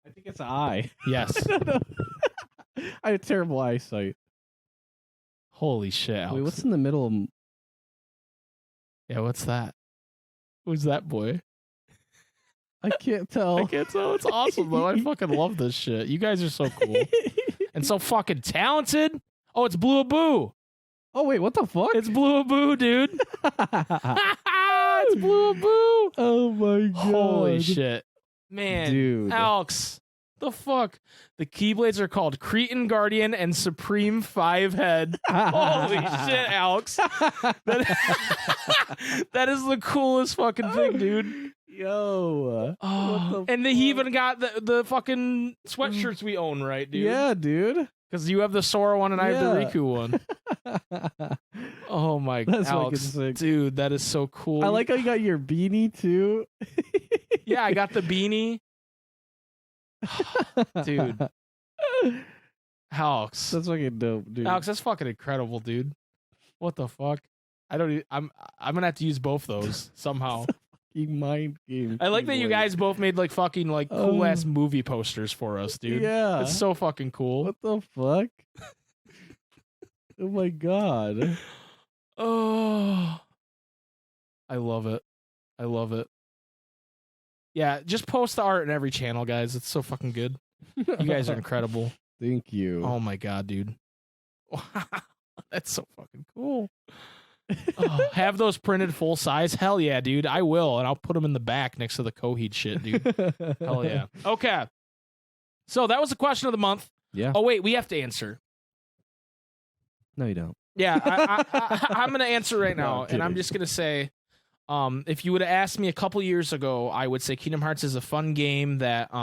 I think it's an eye. Yes. I have terrible eyesight. Holy shit, Alex. Wait, what's in the middle of... Yeah, what's that? Who's that boy? I can't tell. I can't tell. It's awesome, though. I fucking love this shit. You guys are so cool. And so fucking talented. Oh, it's Blue Aboo. Oh, wait, what the fuck? It's Blue Aboo, dude. It's Blue Aboo. Oh, my God. Holy shit. Man. Dude. Alex. The fuck? The Keyblades are called Cretan Guardian and Supreme 5-Head. Holy shit, Alex. That is the coolest fucking thing, dude. Yo. Oh, and he even got the fucking sweatshirts we own, right, dude? Yeah, dude. Because you have the Sora one and I have the Riku one. Oh my, That's Alex, fucking sick. dude, that is so cool. I like how you got your beanie too. Yeah, I got the beanie. Dude. Alex. That's fucking dope, dude. Alex, that's fucking incredible, dude. What the fuck? I'm gonna have to use both those somehow. Mind game. I like that you guys both made like fucking like cool ass movie posters for us, dude. Yeah. It's so fucking cool. What the fuck? Oh my god. Oh, I love it. I love it. Yeah, just post the art in every channel, guys. It's so fucking good. You guys are incredible. Thank you. Oh my god, dude. Wow, that's so fucking cool. Oh, have those printed full size? Hell yeah, dude. I will, and I'll put them in the back next to the Coheed shit, dude. Hell yeah. Okay. So that was the question of the month. Yeah. Oh wait, we have to answer. No, you don't. Yeah, I'm gonna answer right now, and I'm just gonna say, if you would have asked me a couple years ago, I would say Kingdom Hearts is a fun game that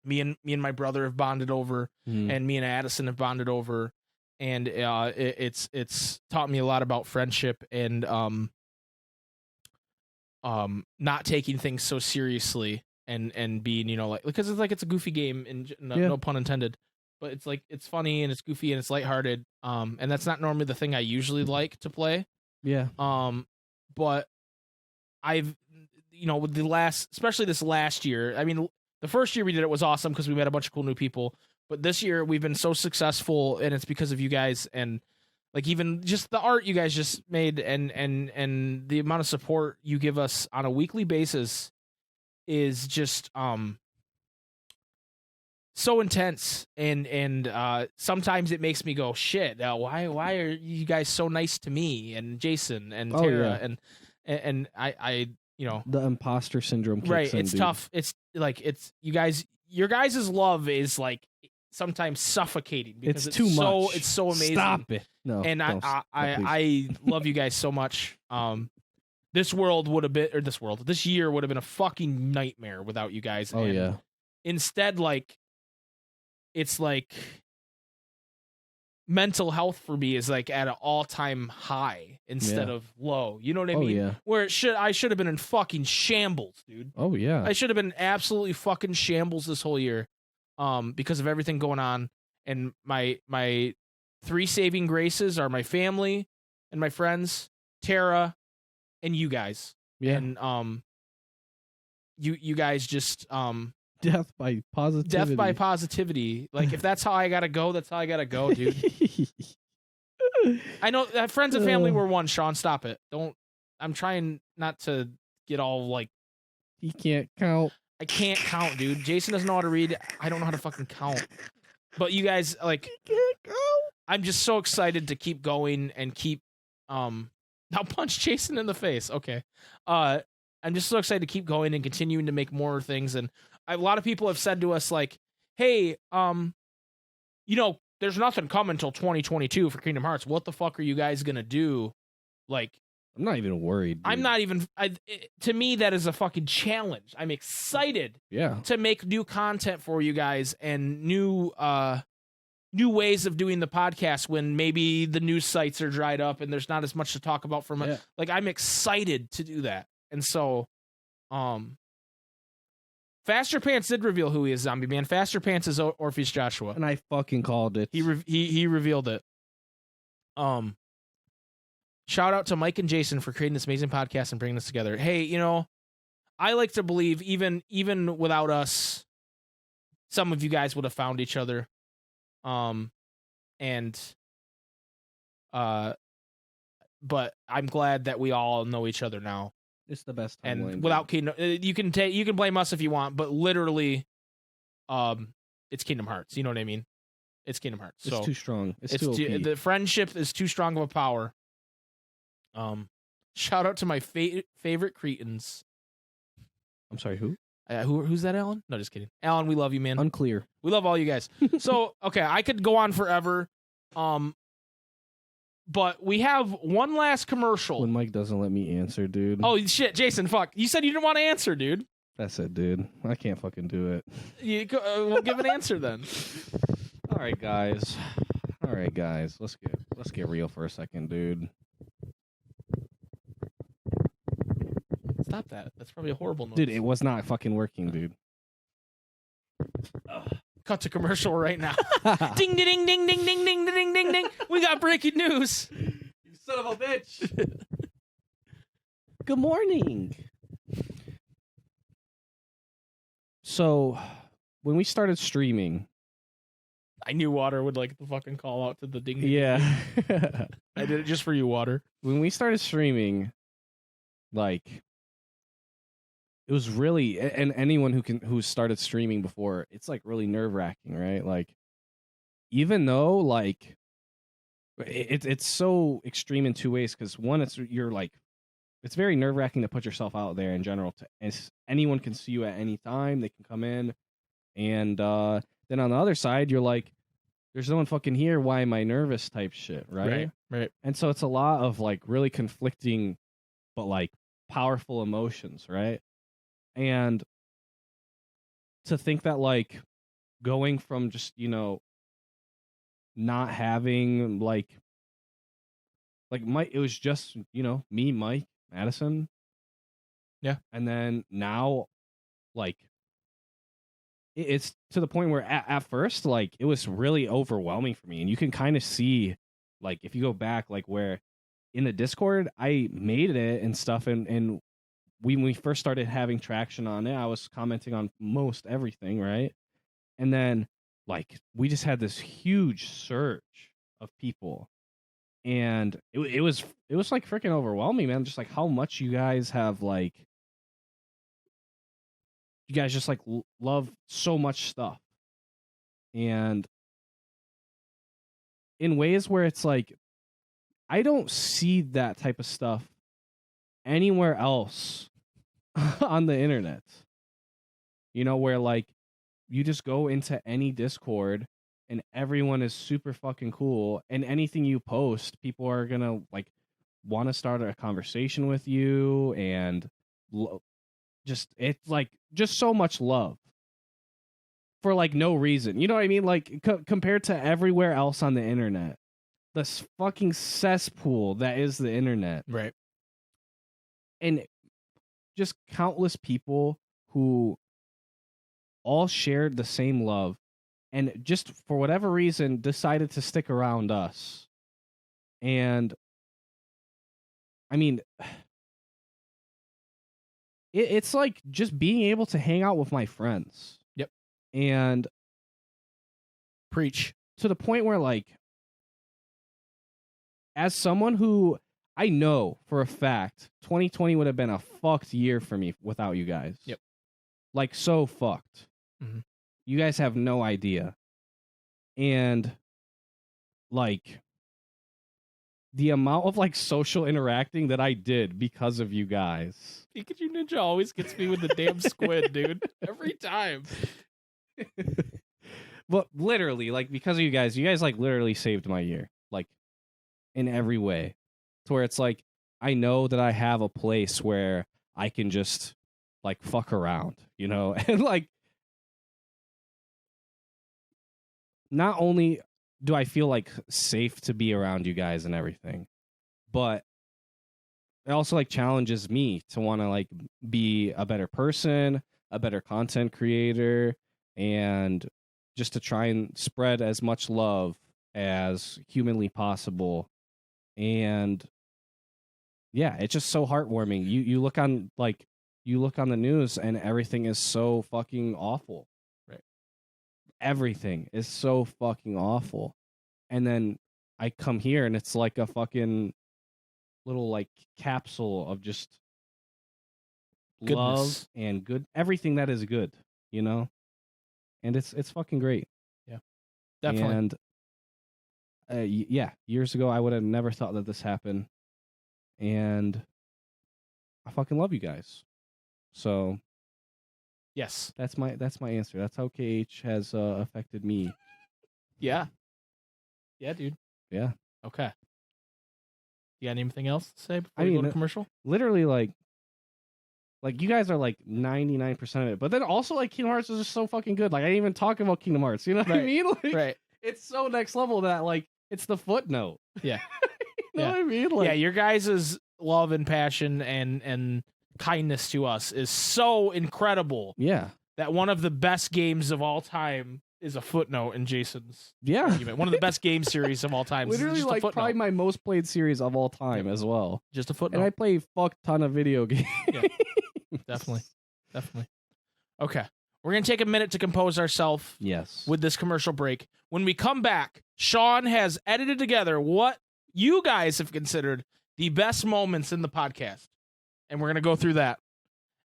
me and my brother have bonded over, and me and Addison have bonded over, and it's taught me a lot about friendship and not taking things so seriously and being, you know, like, because it's a goofy game and no pun intended, but it's like it's funny and it's goofy and it's lighthearted, and that's not normally the thing I usually like to play. Yeah. But I've, you know, with especially this last year, I mean, the first year we did it was awesome because we met a bunch of cool new people. But this year we've been so successful, and it's because of you guys, and like even just the art you guys just made, and the amount of support you give us on a weekly basis is just so intense, and sometimes it makes me go, shit, why are you guys so nice to me and Jason and Tara and I you know, the imposter syndrome kicks right? in, It's dude. tough. It's like your guys' love is like sometimes suffocating because it's too much. It's so amazing. Stop it. No. And please. I love you guys so much. This year would have been a fucking nightmare without you guys. Oh and yeah. Instead, like, it's like mental health for me is like at an all-time high instead of low. You know what I mean? Yeah. Where I should have been in fucking shambles, dude. Oh yeah. I should have been absolutely fucking shambles this whole year, because of everything going on. And my three saving graces are my family and my friends, Tara, and you guys. Yeah. And you guys just death by positivity. Like, if that's how I gotta go, that's how I gotta go, dude. I know that friends and family were one. Sean, stop it. Don't. I'm trying not to get all like. He can't count. I can't count, dude. Jason doesn't know how to read. I don't know how to fucking count. But you guys, like, He can't count. I'm just so excited to keep going and keep. Now punch Jason in the face. Okay. I'm just so excited to keep going and continuing to make more things. And a lot of people have said to us, like, "Hey, you know, there's nothing coming until 2022 for Kingdom Hearts. What the fuck are you guys gonna do?" Like, I'm not even worried. Dude. I'm not even. To me, that is a fucking challenge. I'm excited to make new content for you guys and new ways of doing the podcast when maybe the news sites are dried up and there's not as much to talk about from it. Like, I'm excited to do that. And so, Faster Pants did reveal who he is, Zombie Man. Faster Pants is Orpheus Joshua, and I fucking called it. He revealed it. Shout out to Mike and Jason for creating this amazing podcast and bringing this together. Hey, you know, I like to believe even without us, some of you guys would have found each other. But I'm glad that we all know each other now. It's the best timeline. And without Kingdom, you can blame us if you want, but literally, it's Kingdom Hearts. You know what I mean? It's Kingdom Hearts. It's so too strong. It's too OP. The friendship is too strong of a power. Shout out to my favorite Cretans. I'm sorry, who? Who's that, Alan? No, just kidding. Alan, we love you, man. Unclear. We love all you guys. So, okay, I could go on forever. But we have one last commercial. When Mike doesn't let me answer, dude. Oh, shit, Jason, fuck. You said you didn't want to answer, dude. That's it, dude. I can't fucking do it. We'll give an answer then. All right, guys. Let's get real for a second, dude. Stop that. That's probably a horrible noise. Dude, it was not fucking working, dude. Cut to commercial right now. Ding, ding, ding, ding, ding, ding, ding, ding, ding. We got breaking news. You son of a bitch. Good morning. So, when we started streaming, I knew Water would like the fucking call out to the ding. Ding, yeah. ding. I did it just for you, Water. When we started streaming, like, it was really, and anyone who started streaming before, it's like really nerve-wracking, right? Like, even though like it's so extreme in two ways, because one, it's very nerve-wracking to put yourself out there in general. Anyone can see you at any time. They can come in, and then on the other side, you're like, there's no one fucking here. Why am I nervous? Type shit, right? Right. And so it's a lot of like really conflicting, but like powerful emotions, right? And to think that like going from just, not having like Mike, it was just, me, Mike, Madison. Yeah. And then now, like, it's to the point where at first, like, it was really overwhelming for me. And you can kind of see, like, if you go back, like, where in the Discord, I made it and stuff. And when we first started having traction on it, I was commenting on most everything, right? And then, like, we just had this huge surge of people. And it was like freaking overwhelming, man. Just like how much you guys have, like, you guys just like love so much stuff. And in ways where it's like, I don't see that type of stuff anywhere else on the internet. Where like you just go into any Discord and everyone is super fucking cool, and anything you post, people are gonna like want to start a conversation with you, and it's like just so much love for like no reason. You know what I mean? Like compared to everywhere else on the internet, this fucking cesspool that is the internet, Right. and just countless people who all shared the same love, and just for whatever reason decided to stick around us. And I mean, it's like just being able to hang out with my friends. Yep. And preach to the point where, like, as someone who I know for a fact 2020 would have been a fucked year for me without you guys. Yep. Like, so fucked. Mm-hmm. You guys have no idea. And like the amount of like social interacting that I did because of you guys. Pikachu Ninja always gets me with the damn squid, dude. Every time. But literally, like, because of you guys like literally saved my year. Like, in every way. To where it's like, I know that I have a place where I can just like fuck around, and like, not only do I feel like safe to be around you guys and everything, but it also like challenges me to want to like be a better person, a better content creator, and just to try and spread as much love as humanly possible. And yeah, it's just so heartwarming. You look on the news and everything is so fucking awful. Right. Everything is so fucking awful. And then I come here and it's like a fucking little like capsule of just Goodness. Love and good, everything that is good, And it's fucking great. Yeah. Definitely. And yeah, years ago I would have never thought that this happened. And I fucking love you guys. So yes, that's my answer. That's how KH has affected me. Yeah, dude. Yeah. Okay. You got anything else to say before we go to commercial? Literally, like you guys are like 99% of it, but then also like Kingdom Hearts is just so fucking good. Like I didn't even talk about Kingdom Hearts. You know what I mean? Like, right. It's so next level that like it's the footnote. Yeah. You know what I mean? Like, yeah, your guys' love and passion and kindness to us is so incredible Yeah. that one of the best games of all time is a footnote in Jason's Yeah. argument. One of the best game series of all time. Literally, just a like, footnote. probably my most played series of all time as well. Just a footnote. And I play a fuck ton of video games. Yeah. Definitely. Okay. We're going to take a minute to compose ourselves Yes. with this commercial break. When we come back, Sean has edited together what you guys have considered the best moments in the podcast. And we're going to go through that.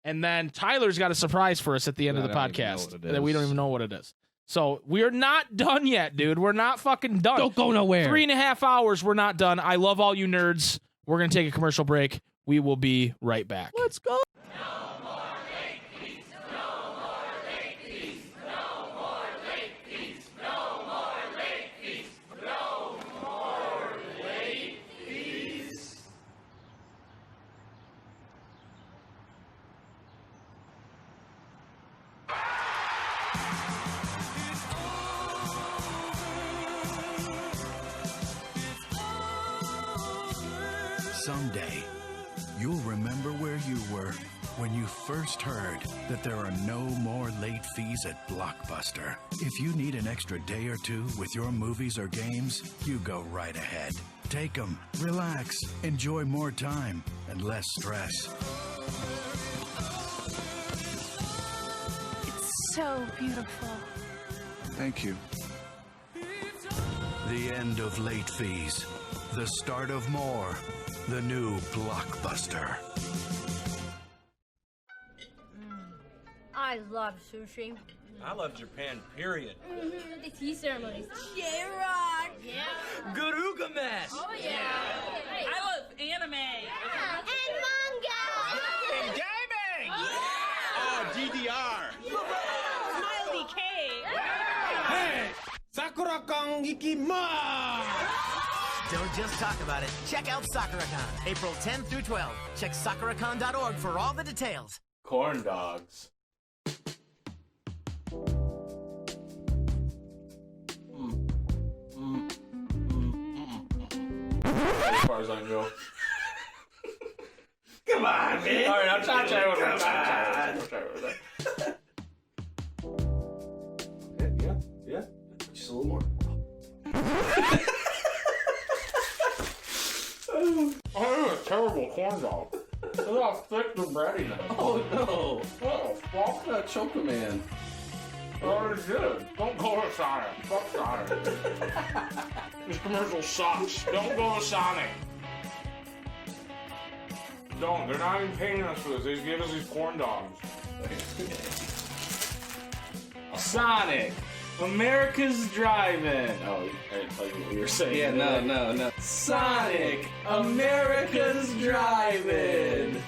And then Tyler's got a surprise for us at the end of the podcast that we don't even know what it is. So we're not done yet, dude. We're not fucking done. Don't go nowhere. 3.5 hours. We're not done. I love all you nerds. We're going to take a commercial break. We will be right back. Let's go. Someday, you'll remember where you were when you first heard that there are no more late fees at Blockbuster. If you need an extra day or two with your movies or games, you go right ahead. Take them, relax, enjoy more time and less stress. It's so beautiful. Thank you. The end of late fees. The start of more. The new Blockbuster. I love sushi. I love Japan, period. The tea ceremonies. J-Rock. Yeah. Garuga mess. Oh, yeah. I love anime. And manga. And gaming. Oh, DDR. Smiley K. Hey, Sakura-kan ikimasu. Don't just talk about it. Check out Sakura-Con, April 10th through 12th. Check sakuracon.org for all the details. Corn dogs. As far as I can go. Come on, man. All right, I'll try one more time. Yeah. Just a little more. Oh, that a terrible corn dog. Look how thick the breading is. Oh no! Oh, fuck. Not Choker Man. I already did. Don't go to Sonic. Fuck Sonic. This commercial sucks. Don't go to Sonic. Don't. They're not even paying us for this. They just gave us these corn dogs. Sonic, America's Drive-In. Oh, I didn't tell you what we were saying. Yeah, no. Sonic, America's Drive-In.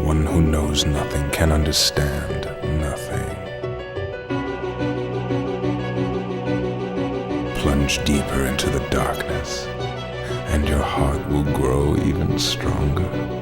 One who knows nothing can understand nothing. Plunge deeper into the darkness, and your heart will grow even stronger.